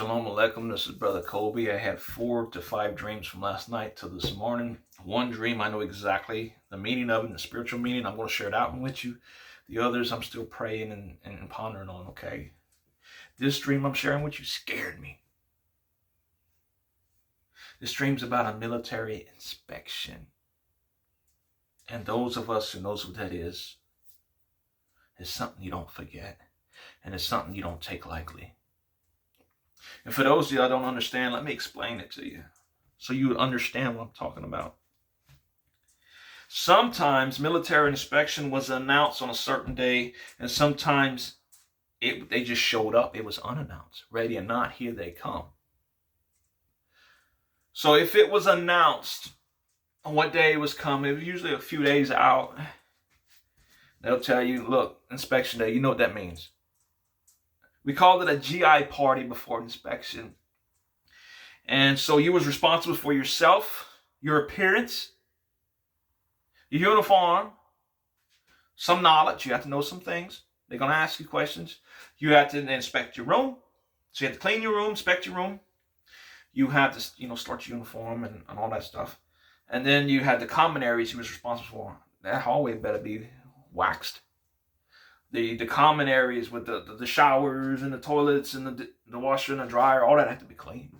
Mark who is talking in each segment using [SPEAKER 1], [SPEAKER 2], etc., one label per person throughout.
[SPEAKER 1] Shalom Aleichem. This is Brother Colby. I had 4 to 5 dreams from last night till this morning. One dream I know exactly the meaning of it, and the spiritual meaning. I'm going to share it out with you. The others I'm still praying and pondering on, okay? This dream I'm sharing with you scared me. This dream's about a military inspection. And those of us who knows what that is, it's something you don't forget. And it's something you don't take lightly. And for those of you that don't understand, let me explain it to you so you would understand what I'm talking about. Sometimes military inspection was announced on a certain day, and sometimes they just showed up. It was unannounced. Ready or not, here they come. So if it was announced on what day it was coming, it was usually a few days out. They'll tell you, look, inspection day, you know what that means. We called it a GI party before inspection. And so you was responsible for yourself, your appearance, your uniform, some knowledge. You have to know some things. They're going to ask you questions. You have to inspect your room. So you have to clean your room, inspect your room. You have to, start your uniform and all that stuff. And then you had the common areas you was responsible for. That hallway better be waxed. The common areas with the showers and the toilets and the washer and the dryer, all that had to be clean.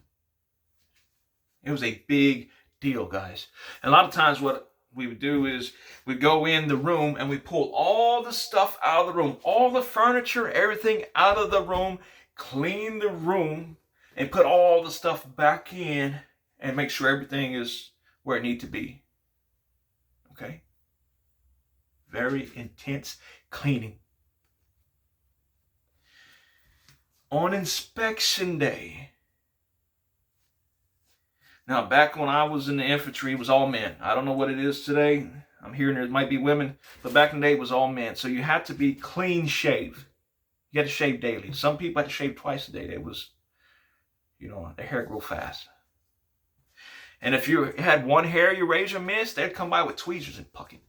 [SPEAKER 1] It was a big deal, guys. And a lot of times what we would do is we'd go in the room and we pull all the stuff out of the room, all the furniture, everything out of the room, clean the room, and put all the stuff back in and make sure everything is where it needs to be. Okay? Very intense cleaning. On inspection day. Now, back when I was in the infantry, it was all men. I don't know what it is today. I'm hearing there might be women, but back in the day, it was all men. So you had to be clean shaved. You had to shave daily. Some people had to shave twice a day. They was, their hair grew fast. And if you had one hair you raised or missed, they'd come by with tweezers and pluck it.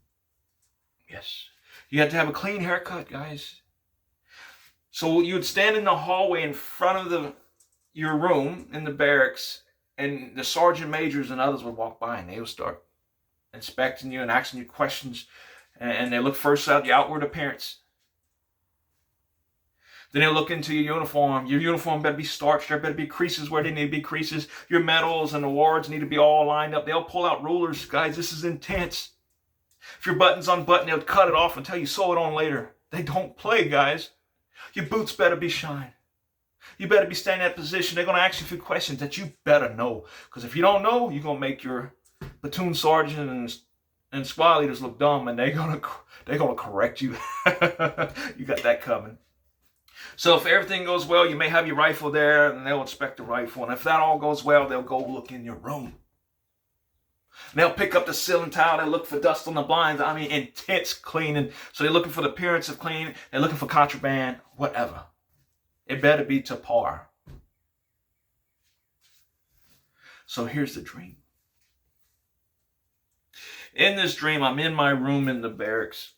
[SPEAKER 1] Yes. You had to have a clean haircut, guys. So you would stand in the hallway in front of your room in the barracks, and the sergeant majors and others would walk by, and they would start inspecting you and asking you questions, and they look first at your outward appearance. Then they'll look into your uniform. Your uniform better be starched. There better be creases where they need to be creases. Your medals and awards need to be all lined up. They'll pull out rulers. Guys, this is intense. If your button's unbuttoned, they'll cut it off and tell you sew it on later. They don't play, guys. Your boots better be shined. You better be standing in that position. They're going to ask you a few questions that you better know. Because if you don't know, you're going to make your platoon sergeant and squad leaders look dumb, and they're going to correct you. You got that coming. So if everything goes well, you may have your rifle there, and they'll inspect the rifle. And if that all goes well, they'll go look in your room. And they'll pick up the ceiling tile. They'll look for dust on the blinds. I mean, intense cleaning. So they're looking for the appearance of clean. They're looking for contraband, whatever. It better be to par. So here's the dream. In this dream, I'm in my room in the barracks.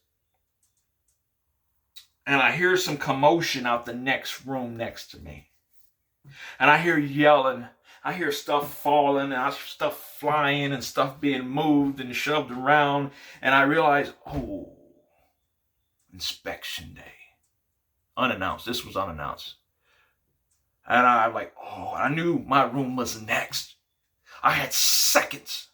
[SPEAKER 1] And I hear some commotion out the next room next to me. And I hear yelling. I hear stuff falling and stuff flying and stuff being moved and shoved around. And I realize, inspection day. Unannounced. This was unannounced. And I'm like, I knew my room was next. I had seconds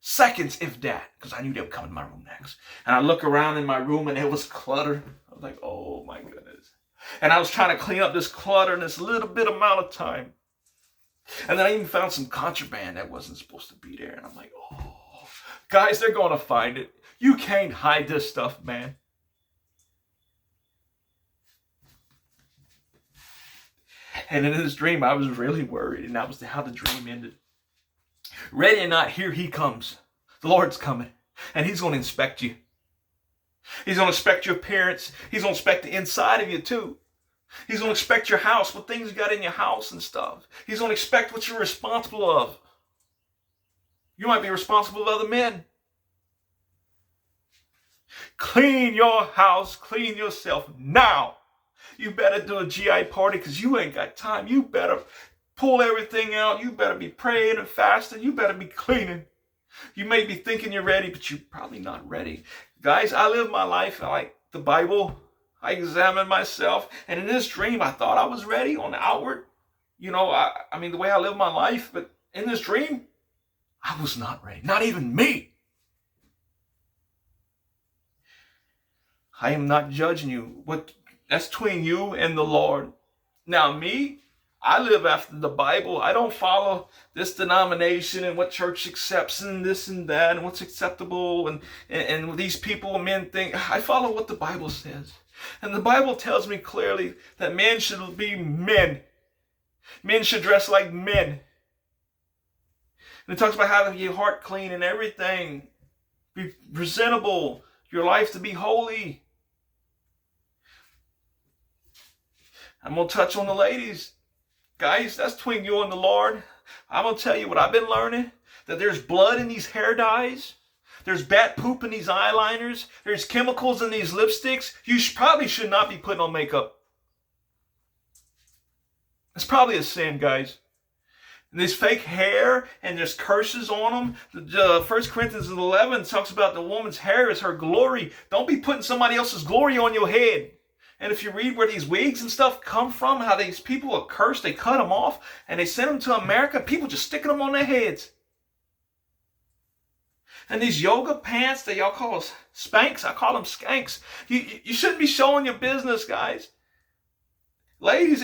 [SPEAKER 1] if that, because I knew they would come in my room next. And I look around in my room and it was cluttered. I was like, oh my goodness. And I was trying to clean up this clutter in this little bit amount of time. And then I even found some contraband that wasn't supposed to be there. And I'm like, guys, they're going to find it. You can't hide this stuff, man. And in this dream, I was really worried. And that was how the dream ended. Ready or not, here he comes. The Lord's coming. And he's going to inspect you. He's going to inspect your appearance. He's going to inspect the inside of you too. He's going to inspect your house, what things you got in your house and stuff. He's going to inspect what you're responsible of. You might be responsible of other men. Clean your house. Clean yourself now. You better do a GI party because you ain't got time. You better pull everything out. You better be praying and fasting. You better be cleaning. You may be thinking you're ready, but you're probably not ready. Guys, I live my life like the Bible. I examine myself. And in this dream, I thought I was ready on the outward. I mean, the way I live my life. But in this dream, I was not ready. Not even me. I am not judging you. That's between you and the Lord. Now, me, I live after the Bible. I don't follow this denomination and what church accepts and this and that and what's acceptable and these people and men think. I follow what the Bible says. And the Bible tells me clearly that men should be men. Men should dress like men. And it talks about having your heart clean and everything. Be presentable. Your life to be holy. I'm going to touch on the ladies. Guys, that's between you and the Lord. I'm going to tell you what I've been learning. That there's blood in these hair dyes. There's bat poop in these eyeliners. There's chemicals in these lipsticks. You probably should not be putting on makeup. It's probably a sin, guys. And this fake hair and there's curses on them. 1 Corinthians 11 talks about the woman's hair is her glory. Don't be putting somebody else's glory on your head. And if you read where these wigs and stuff come from, how these people are cursed, they cut them off and they send them to America, people just sticking them on their heads. And these yoga pants that y'all call Spanx, I call them skanks. You shouldn't be showing your business, guys. Ladies,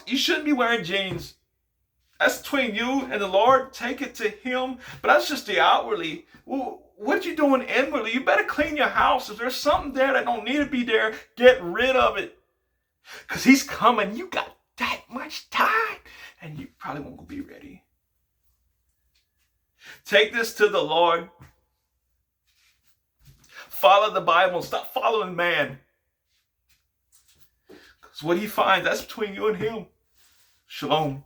[SPEAKER 1] you shouldn't be wearing jeans. That's between you and the Lord. Take it to Him. But that's just the outwardly. Well, what you doing inwardly? You better clean your house. If there's something there that don't need to be there, get rid of it. Because He's coming. You got that much time. And you probably won't be ready. Take this to the Lord. Follow the Bible. Stop following man. Because what He finds, that's between you and Him. Shalom.